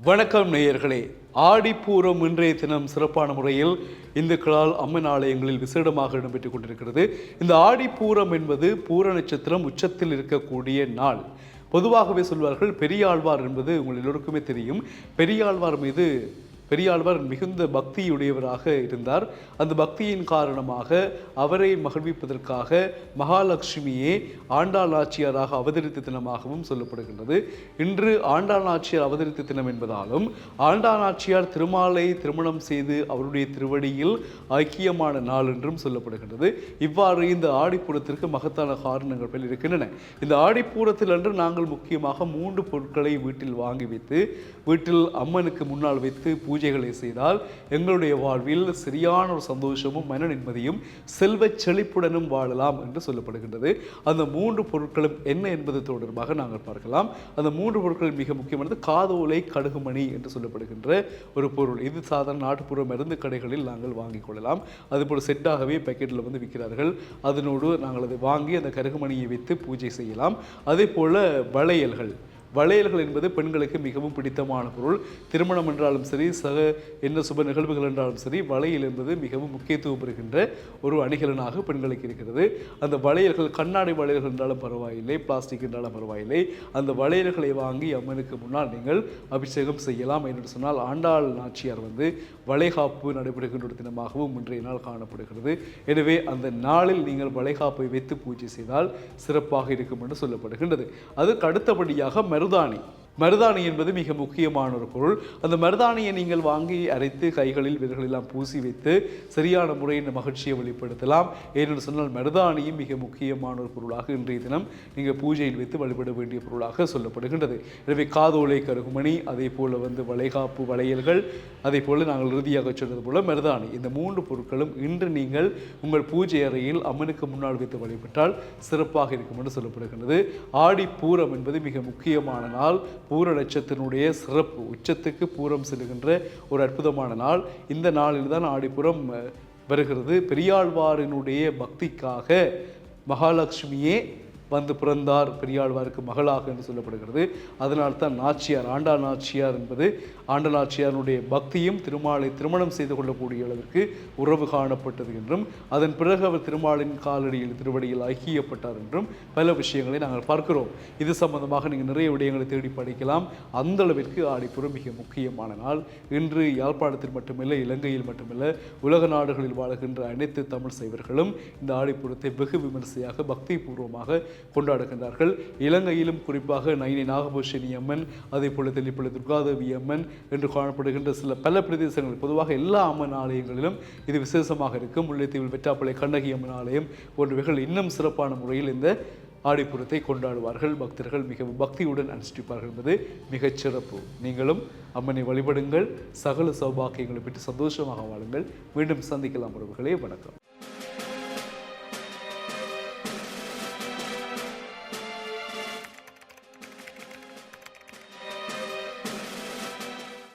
வணக்கம் நேயர்களே. ஆடிப்பூரம் இன்றைய தினம் சிறப்பான முறையில் இந்துக்களால் அம்மன் ஆலயங்களில் விசேடமாக இடம்பெற்றுக் கொண்டிருக்கிறது. இந்த ஆடிப்பூரம் என்பது பூர நட்சத்திரம் உச்சத்தில் இருக்கக்கூடிய நாள். பொதுவாகவே சொல்வார்கள் பெரியாழ்வார் என்பது உங்கள் எல்லோருக்குமே தெரியும். பெரியாழ்வார் மிகுந்த பக்தியுடையவராக இருந்தார். அந்த பக்தியின் காரணமாக அவரை மகிழ்விப்பதற்காக மகாலட்சுமியே ஆண்டாள் நாச்சியாராக அவதரித்த தினமாகவும் சொல்லப்படுகின்றது. இன்று ஆண்டாள் நாச்சியார் அவதரித்த தினம் என்பதாலும் ஆண்டாள் நாச்சியார் திருமாலை திருமணம் செய்து அவருடைய திருவடியில் ஐக்கியமான நாள் என்றும் சொல்லப்படுகின்றது. இவ்வாறு இந்த ஆடிப்பூரத்திற்கு மகத்தான காரணங்கள் பல இருக்கின்றன. இந்த ஆடிப்பூரத்தில் அன்று நாங்கள் முக்கியமாக 3 பொருட்களை வீட்டில் வாங்கி வைத்து வீட்டில் அம்மனுக்கு முன்னால் வைத்து பூஜைகளை செய்தால் எங்களுடைய வாழ்வில் சரியான ஒரு சந்தோஷமும் மன நிம்மதியும் செல்வச் செழிப்புடனும் வாழலாம் என்று சொல்லப்படுகின்றது. அந்த 3 பொருட்களும் என்ன என்பது தொடர்பாக நாங்கள் பார்க்கலாம். அந்த 3 பொருட்கள் மிக முக்கியமானது காதோலை கடுகுமணி என்று சொல்லப்படுகின்ற ஒரு பொருள். இது சாதாரண நாட்டுப்புற மருந்து கடைகளில் நாங்கள் வாங்கிக் கொள்ளலாம். அதுபோல் செட்டாகவே பேக்கெட்டில் விற்கிறார்கள். அதனோடு நாங்கள் அதை வாங்கி அந்த கருகுமணியை வைத்து பூஜை செய்யலாம். அதே போல வளையல்கள் என்பது பெண்களுக்கு மிகவும் பிடித்தமான பொருள். திருமணம் என்றாலும் சரி, என்ன சுப நிகழ்வுகள் என்றாலும் சரி, வளையல் என்பது மிகவும் முக்கியத்துவம் பெறுகின்ற ஒரு அணிகலனாக பெண்களுக்கு இருக்கிறது. அந்த வளையல்கள் கண்ணாடி வளையல்கள் என்றாலும் பரவாயில்லை, பிளாஸ்டிக் என்றாலும் பரவாயில்லை, அந்த வளையல்களை வாங்கி அம்மனுக்கு முன்னால் நீங்கள் அபிஷேகம் செய்யலாம். என்று சொன்னால் ஆண்டாள் நாச்சியார் வளைகாப்பு நடைபெறுகின்ற ஒரு தினமாகவும் இன்றைய நாள் காணப்படுகிறது. எனவே அந்த நாளில் நீங்கள் வளைகாப்பை வைத்து பூஜை செய்தால் சிறப்பாக இருக்கும் என்று சொல்லப்படுகின்றது. அதுக்கு அடுத்தபடியாக மருதாணி என்பது மிக முக்கியமான ஒரு பொருள். அந்த மருதாணியை நீங்கள் வாங்கி அரைத்து கைகளில் விரல்களெல்லாம் பூசி வைத்து சரியான முறையில் மகிழ்ச்சியை வெளிப்படுத்தலாம். ஏனென்று சொன்னால் மருதாணியும் மிக முக்கியமான ஒரு பொருளாக இன்றைய தினம் நீங்கள் பூஜையில் வைத்து வழிபட வேண்டிய பொருளாக சொல்லப்படுகின்றது. எனவே காதோலை கருகுமணி, அதே போல வளைகாப்பு வளையல்கள், அதே போல நாங்கள் இறுதியாக சொன்னது போல மருதாணி, இந்த 3 பொருட்களும் இன்று நீங்கள் உங்கள் பூஜை அறையில் அம்மனுக்கு முன்னால் வைத்து வழிபட்டால் சிறப்பாக இருக்கும் என்று சொல்லப்படுகின்றது. ஆடிப்பூரம் என்பது மிக முக்கியமான நாள். பூர நட்சத்திரனுடைய சிறப்பு உச்சத்துக்கு பூரம் செல்கின்ற ஒரு அற்புதமான நாள். இந்த நாளில் தான் ஆடிப்புறம் வருகிறது. பெரியாழ்வாரினுடைய பக்திக்காக மகாலட்சுமியே பிறந்தார் பெரியாழ்வாருக்கு மகளாக என்று சொல்லப்படுகிறது. அதனால் தான் நாச்சியார், ஆண்டாள் நாச்சியார் என்பது ஆண்டாள் நாச்சியாருடைய பக்தியும் திருமாலை திருமணம் செய்து கொள்ளக்கூடிய அளவிற்கு உறவு காணப்பட்டது என்றும் அதன் பிறகு அவர் திருமாலின் காலடியில் திருவடியில் ஐக்கியப்பட்டார் என்றும் பல விஷயங்களை நாங்கள் பார்க்கிறோம். இது சம்பந்தமாக நீங்கள் நிறைய விடயங்களை தேடி படிக்கலாம். அந்த அளவிற்கு ஆடிப்புறம் மிக முக்கியமான நாள். இன்று யாழ்ப்பாணத்தில் மட்டுமல்ல, இலங்கையில் மட்டுமல்ல, உலக நாடுகளில் வாழுகின்ற அனைத்து தமிழ் சைவர்களும் இந்த ஆடிப்புறத்தை வெகு விமரிசையாக பக்தி பூர்வமாக கொண்டாடுகின்றார்கள். இலங்கையிலும் குறிப்பாக நைனி நாகபூஷணி அம்மன், அதே போல தெல்லிப்பள்ளி துர்காதேவி அம்மன் என்று காணப்படுகின்ற பல பிரதேசங்கள், பொதுவாக எல்லா அம்மன் ஆலயங்களிலும் இது விசேஷமாக இருக்கும். முல்லைத்தீவில் வெட்டாப்பளை கண்ணகி அம்மன் ஆலயம் போன்றவைகள் இன்னும் சிறப்பான முறையில் இந்த ஆடிப்புறத்தை கொண்டாடுவார்கள். பக்தர்கள் மிகவும் பக்தியுடன் அனுஷ்டிப்பார்கள் என்பது மிகச் சிறப்பு. நீங்களும் அம்மனை வழிபடுங்கள். சகல சௌபாக்கியங்களை பெற்று சந்தோஷமாக வாழுங்கள். மீண்டும் சந்திக்கலாம் உறவுகளே. வணக்கம்.